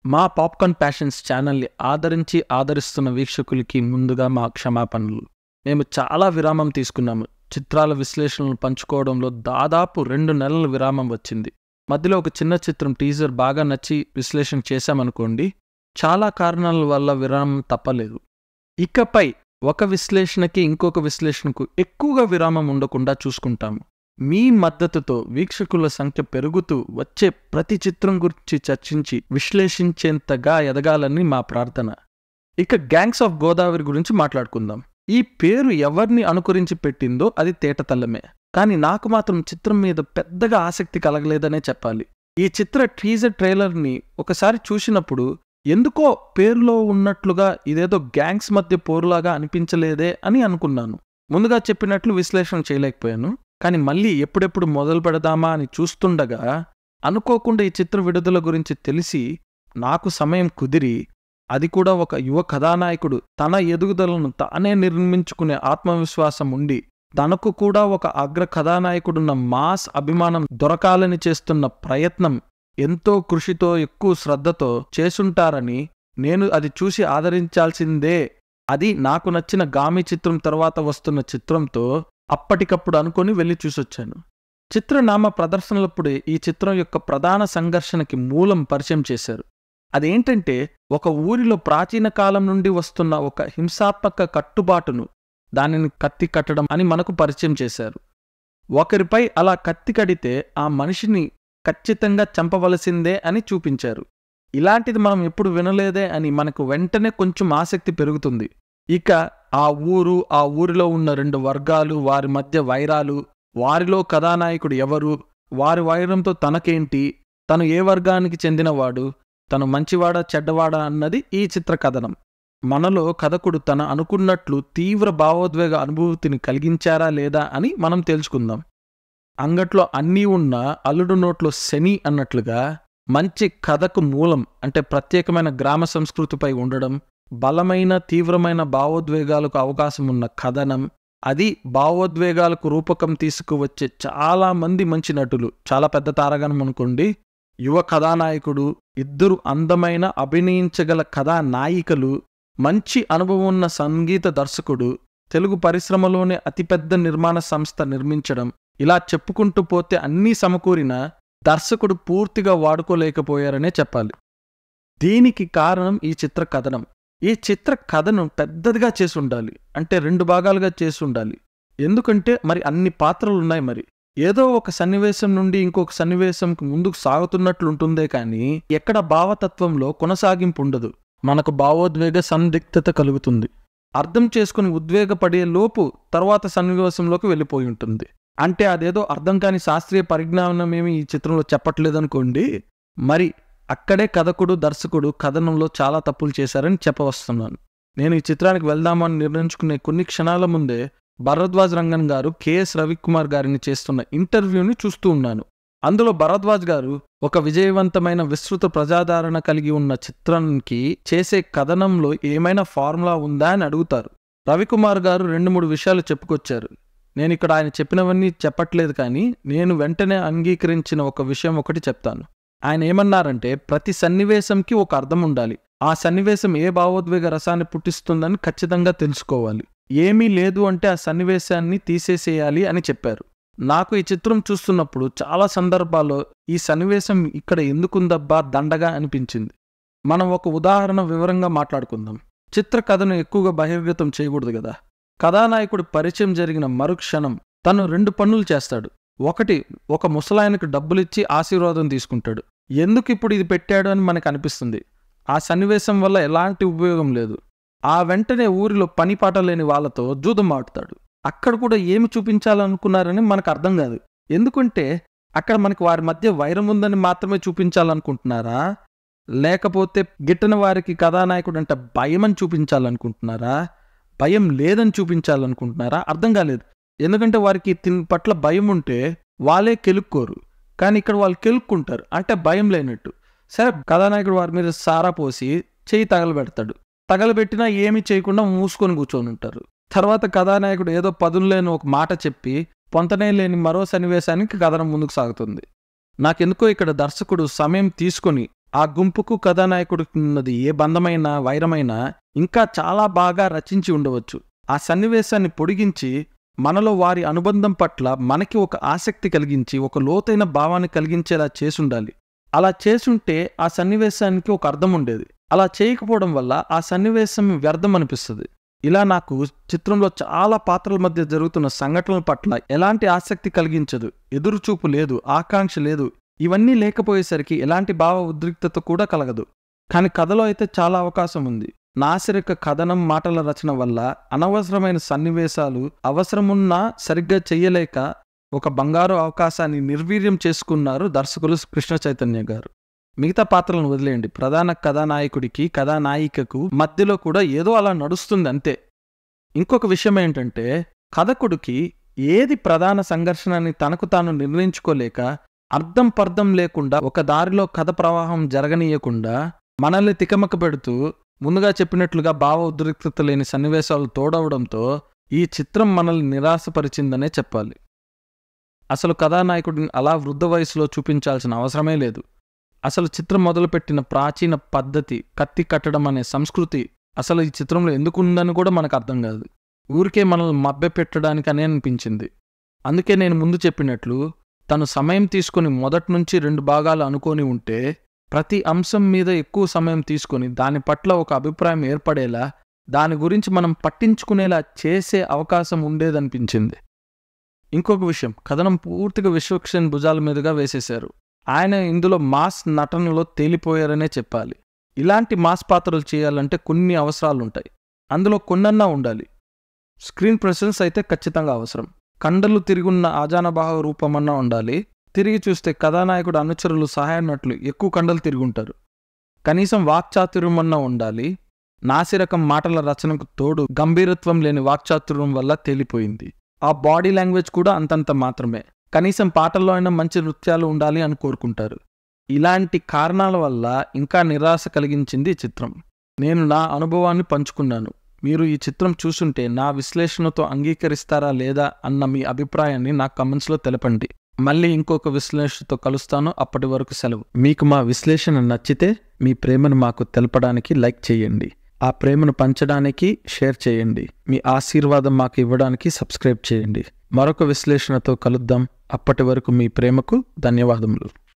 మా popcorn passions ఛానల్ని ఆదరిస్తున్న వీక్షకులకి ముందుగా మా క్షమాపణలు. మేము చాలా విరామం తీసుకున్నాము. చిత్రాల విశ్లేషణలు పంచుకోవడంలో దాదాపు 2 నెలల విరామం వచ్చింది. మధ్యలో ఒక చిన్న చిత్రం టీజర్ బాగా నచ్చి విశ్లేషణ చేశామనుకోండి, చాలా కారణాల వల్ల విరామం తప్పలేదు. ఇకపై ఒక విశ్లేషణకి ఇంకొక విశ్లేషణకు ఎక్కువగా విరామం ఉండకుండా చూసుకుంటాము. మీ మద్దతుతో వీక్షకుల సంఖ్య పెరుగుతూ వచ్చే ప్రతి చిత్రం గురించి చర్చించి విశ్లేషించేంతగా ఎదగాలని మా ప్రార్థన. ఇక గ్యాంగ్స్ ఆఫ్ గోదావరి గురించి మాట్లాడుకుందాం. ఈ పేరు ఎవరిని అనుకరించి పెట్టిందో అది తేటతల్లమే. కానీ నాకు మాత్రం చిత్రం మీద పెద్దగా ఆసక్తి కలగలేదనే చెప్పాలి. ఈ చిత్ర టీజర్ ట్రైలర్ని ఒకసారి చూసినప్పుడు ఎందుకో పేరులో ఉన్నట్లుగా ఇదేదో గ్యాంగ్స్ మధ్య పోరులాగా అనిపించలేదే అని అనుకున్నాను. ముందుగా చెప్పినట్లు విశ్లేషణ చేయలేకపోయాను. కానీ మళ్ళీ ఎప్పుడెప్పుడు మొదలు పెడదామా అని చూస్తుండగా అనుకోకుండా ఈ చిత్ర విడుదల గురించి తెలిసి నాకు సమయం కుదిరి, అది కూడా ఒక యువ కథానాయకుడు తన ఎదుగుదలను తానే నిర్మించుకునే ఆత్మవిశ్వాసం ఉండి తనకు కూడా ఒక అగ్ర కథానాయకుడున్న మాస్ అభిమానం దొరకాలని చేస్తున్న ప్రయత్నం ఎంతో కృషితో ఎక్కువ శ్రద్ధతో చేసుంటారని నేను అది చూసి ఆదరించాల్సిందే. అది నాకు నచ్చిన గామి చిత్రం తర్వాత వస్తున్న చిత్రంతో అప్పటికప్పుడు అనుకొని వెళ్ళి చూసొచ్చాను. చిత్రనామ ప్రదర్శనలప్పుడే ఈ చిత్రం యొక్క ప్రధాన సంఘర్షణకి మూలం పరిచయం చేశారు. అదేంటంటే, ఒక ఊరిలో ప్రాచీన కాలం నుండి వస్తున్న ఒక హింసాత్మక కట్టుబాటును, దానిని కత్తి కట్టడం అని మనకు పరిచయం చేశారు. ఒకరిపై అలా కత్తి కడితే ఆ మనిషిని ఖచ్చితంగా చంపవలసిందే అని చూపించారు. ఇలాంటిది మనం ఎప్పుడు వినలేదే అని మనకు వెంటనే కొంచెం ఆసక్తి పెరుగుతుంది. ఇక ఆ ఊరిలో ఉన్న 2 వర్గాలు, వారి మధ్య వైరాలు, వారిలో కథానాయకుడు ఎవరు, వారి వైరంతో తనకేంటి, తను ఏ వర్గానికి చెందినవాడు, తను మంచివాడా చెడ్డవాడా అన్నది ఈ చిత్ర కథనం. మనలో కథకుడు తన అనుకున్నట్లు తీవ్ర భావోద్వేగ అనుభూతిని కలిగించారా లేదా అని మనం తెలుసుకుందాం. అంగట్లో అన్నీ ఉన్న అల్లుడు నోట్లో శని అన్నట్లుగా మంచి కథకు మూలం అంటే ప్రత్యేకమైన గ్రామ సంస్కృతిపై ఉండడం, బలమైన తీవ్రమైన భావోద్వేగాలకు అవకాశం ఉన్న కథనం, అది భావోద్వేగాలకు రూపకం తీసుకువచ్చే చాలా మంది మంచి నటులు, చాలా పెద్ద తారాగణం అనుకోండి, యువ కథానాయకుడు, 2 అందమైన అభినయించగల కథానాయికలు, మంచి అనుభవం ఉన్న సంగీత దర్శకుడు, తెలుగు పరిశ్రమలోనే అతిపెద్ద నిర్మాణ సంస్థ నిర్మించడం, ఇలా చెప్పుకుంటూ పోతే అన్నీ సమకూరిన దర్శకుడు పూర్తిగా వాడుకోలేకపోయారనే చెప్పాలి. దీనికి కారణం ఈ చిత్ర కథనం. ఈ చిత్ర కథను పెద్దదిగా చేసుండాలి, అంటే 2 భాగాలుగా చేసుండాలి. ఎందుకంటే మరి అన్ని పాత్రలున్నాయి. మరి ఏదో ఒక సన్నివేశం నుండి ఇంకొక సన్నివేశంకు ముందుకు సాగుతున్నట్లుంటుందే కానీ ఎక్కడ భావతత్వంలో కొనసాగింపు ఉండదు. మనకు భావోద్వేగ సందిగ్ధత కలుగుతుంది. అర్థం చేసుకుని ఉద్వేగపడే లోపు తర్వాత సన్నివేశంలోకి వెళ్ళిపోయి ఉంటుంది. అంటే అదేదో అర్థం కాని శాస్త్రీయ పరిజ్ఞానమేమి ఈ చిత్రంలో చెప్పట్లేదనుకోండి. మరి అక్కడే కథకుడు, దర్శకుడు కథనంలో చాలా తప్పులు చేశారని చెప్పవస్తున్నాను. నేను ఈ చిత్రానికి వెళ్దామని నిర్ణయించుకునే కొన్ని క్షణాల ముందే భరద్వాజ్ రంగన్ గారు కెఎస్ రవికుమార్ గారిని చేస్తున్న ఇంటర్వ్యూని చూస్తూ ఉన్నాను. అందులో భరద్వాజ్ గారు ఒక విజయవంతమైన విస్తృత ప్రజాదరణ కలిగి ఉన్న చిత్రానికి చేసే కథనంలో ఏమైనా ఫార్ములా ఉందా అని అడుగుతారు. రవికుమార్ గారు 2-3 విషయాలు చెప్పుకొచ్చారు. నేను ఇక్కడ ఆయన చెప్పినవన్నీ చెప్పట్లేదు, కానీ నేను వెంటనే అంగీకరించిన ఒక విషయం ఒకటి చెప్తాను. ఆయన ఏమన్నారంటే, ప్రతి సన్నివేశంకి ఒక అర్థం ఉండాలి. ఆ సన్నివేశం ఏ భావోద్వేగ రసాన్ని పుట్టిస్తుందని ఖచ్చితంగా తెలుసుకోవాలి. ఏమీ లేదు అంటే ఆ సన్నివేశాన్ని తీసేసేయాలి అని చెప్పారు. నాకు ఈ చిత్రం చూస్తున్నప్పుడు చాలా సందర్భాల్లో ఈ సన్నివేశం ఇక్కడ ఎందుకుందబ్బా దండగా అనిపించింది. మనం ఒక ఉదాహరణ వివరంగా మాట్లాడుకుందాం. చిత్ర కథను ఎక్కువగా బహిర్గతం చేయకూడదు కదా. కథానాయకుడు పరిచయం జరిగిన మరుక్షణం తను 2 పనులు చేస్తాడు. ఒకటి, ఒక ముసలాయనకు డబ్బులిచ్చి ఆశీర్వాదం తీసుకుంటాడు. ఎందుకు ఇప్పుడు ఇది పెట్టాడు అని మనకు అనిపిస్తుంది. ఆ సన్నివేశం వల్ల ఎలాంటి ఉపయోగం లేదు. ఆ వెంటనే ఊరిలో పని పాట లేని వాళ్లతో జూదం ఆడుతాడు. అక్కడ కూడా ఏమి చూపించాలనుకున్నారని మనకు అర్థం కాదు. ఎందుకంటే అక్కడ మనకి వారి మధ్య వైరం ఉందని మాత్రమే చూపించాలనుకుంటున్నారా, లేకపోతే గిట్టని వారికి కథానాయకుడు అంటే భయమని చూపించాలనుకుంటున్నారా, భయం లేదని చూపించాలనుకుంటున్నారా, అర్థం కాలేదు. ఎందుకంటే వారికి దీని పట్ల భయం ఉంటే వాళ్ళే కెలుక్కోరు, కానీ ఇక్కడ వాళ్ళు కెలుక్కుంటారు, అంటే భయం లేనట్టు. సరే, కథానాయకుడు వారి మీద సారా పోసి చెయ్యి తగలబెడతాడు. తగలబెట్టినా ఏమీ చేయకుండా మూసుకొని కూర్చొని ఉంటారు. తర్వాత కథానాయకుడు ఏదో పదునులేని ఒక మాట చెప్పి పొంతనే లేని మరో సన్నివేశానికి కథనం ముందుకు సాగుతుంది. నాకెందుకో ఇక్కడ దర్శకుడు సమయం తీసుకొని ఆ గుంపుకు కథానాయకుడికి ఉన్నది ఏ బంధమైనా వైరమైనా ఇంకా చాలా బాగా రచించి ఉండవచ్చు. ఆ సన్నివేశాన్ని పొడిగించి మనలో వారి అనుబంధం పట్ల మనకి ఒక ఆసక్తి కలిగించి ఒక లోతైన భావాన్ని కలిగించేలా చేసుండాలి. అలా చేసుంటే ఆ సన్నివేశానికి ఒక అర్థం ఉండేది. అలా చేయకపోవడం వల్ల ఆ సన్నివేశం వ్యర్థం అనిపిస్తుంది. ఇలా నాకు చిత్రంలో చాలా పాత్రల మధ్య జరుగుతున్న సంఘటనల పట్ల ఎలాంటి ఆసక్తి కలిగించదు. ఎదురుచూపు లేదు, ఆకాంక్ష లేదు. ఇవన్నీ లేకపోయేసరికి ఎలాంటి భావ ఉద్రిక్తత కూడా కలగదు. కాని కథలో అయితే చాలా అవకాశం ఉంది. నాసిరక కథనం, మాటల రచన వల్ల అనవసరమైన సన్నివేశాలు అవసరమున్నా సరిగ్గా చెయ్యలేక ఒక బంగారు అవకాశాన్ని నిర్వీర్యం చేసుకున్నారు దర్శకులు కృష్ణ చైతన్య గారు. మిగతా పాత్రలను వదిలేయండి, ప్రధాన కథానాయకుడికి కథానాయికకు మధ్యలో కూడా ఏదో అలా నడుస్తుంది అంతే. ఇంకొక విషయం ఏంటంటే, కథకుడికి ఏది ప్రధాన సంఘర్షణని తనకు తాను నిర్ణయించుకోలేక అర్థం పర్థం లేకుండా ఒక దారిలో కథ ప్రవాహం జరగనీయకుండా మనల్ని తికమక పెడుతూ ముందుగా చెప్పినట్లుగా భావ ఉద్రిక్తత లేని సన్నివేశాలు తోడవడంతో ఈ చిత్రం మనల్ని నిరాశపరిచిందనే చెప్పాలి. అసలు కథానాయకుడిని అలా వృద్ధ వయసులో చూపించాల్సిన అవసరమే లేదు. అసలు చిత్రం మొదలుపెట్టిన ప్రాచీన పద్ధతి, కత్తి కట్టడం అనే సంస్కృతి అసలు ఈ చిత్రంలో ఎందుకుందని కూడా మనకు అర్థం కాదు. ఊరికే మనల్ని మభ్యపెట్టడానికనే అనిపించింది. అందుకే నేను ముందు చెప్పినట్లు తను సమయం తీసుకుని మొదటి నుంచి 2 భాగాలు అనుకొని ఉంటే ప్రతి అంశం మీద ఎక్కువ సమయం తీసుకొని దాని పట్ల ఒక అభిప్రాయం ఏర్పడేలా, దాని గురించి మనం పట్టించుకునేలా చేసే అవకాశం ఉండేదనిపించింది. ఇంకొక విషయం, కథనం పూర్తిగా విశ్వక్సేన్ భుజాల మీదుగా వేసేశారు. ఆయన ఇందులో మాస్ నటనలో తేలిపోయారనే చెప్పాలి. ఇలాంటి మాస్ పాత్రలు చేయాలంటే కొన్ని అవసరాలుంటాయి. అందులో కొన్నన్నా ఉండాలి. స్క్రీన్ ప్రెసెన్స్ అయితే ఖచ్చితంగా అవసరం. కండలు తిరుగున్న ఆజానబాహ రూపమన్నా ఉండాలి. తిరిగి చూస్తే కథానాయకుడు అనుచరులు సహాయనట్లు ఎక్కువ కండలు తిరుగుంటారు. కనీసం వాక్చాతుర్యమన్నా ఉండాలి. నాసిరకం మాటల రచనకు తోడు గంభీరత్వం లేని వాక్చాతుర్యం వల్ల తేలిపోయింది. ఆ బాడీ లాంగ్వేజ్ కూడా అంతంత మాత్రమే. కనీసం పాటల్లో అయినా మంచి నృత్యాలు ఉండాలి అని కోరుకుంటారు. ఇలాంటి కారణాల వల్ల ఇంకా నిరాశ కలిగించింది ఈ చిత్రం. నేను నా అనుభవాన్ని పంచుకున్నాను. మీరు ఈ చిత్రం చూసుంటే నా విశ్లేషణతో అంగీకరిస్తారా లేదా అన్న మీ అభిప్రాయాన్ని నా కమెంట్స్లో తెలపండి. మళ్ళీ ఇంకొక విశ్లేషణతో కలుస్తాను. అప్పటి వరకు సెలవు. మీకు మా విశ్లేషణ నచ్చితే మీ ప్రేమను మాకు తెలపడానికి లైక్ చేయండి. ఆ ప్రేమను పంచడానికి షేర్ చేయండి. మీ ఆశీర్వాదం మాకు ఇవ్వడానికి సబ్స్క్రైబ్ చేయండి. మరొక విశ్లేషణతో కలుద్దాం. అప్పటి వరకు మీ ప్రేమకు ధన్యవాదములు.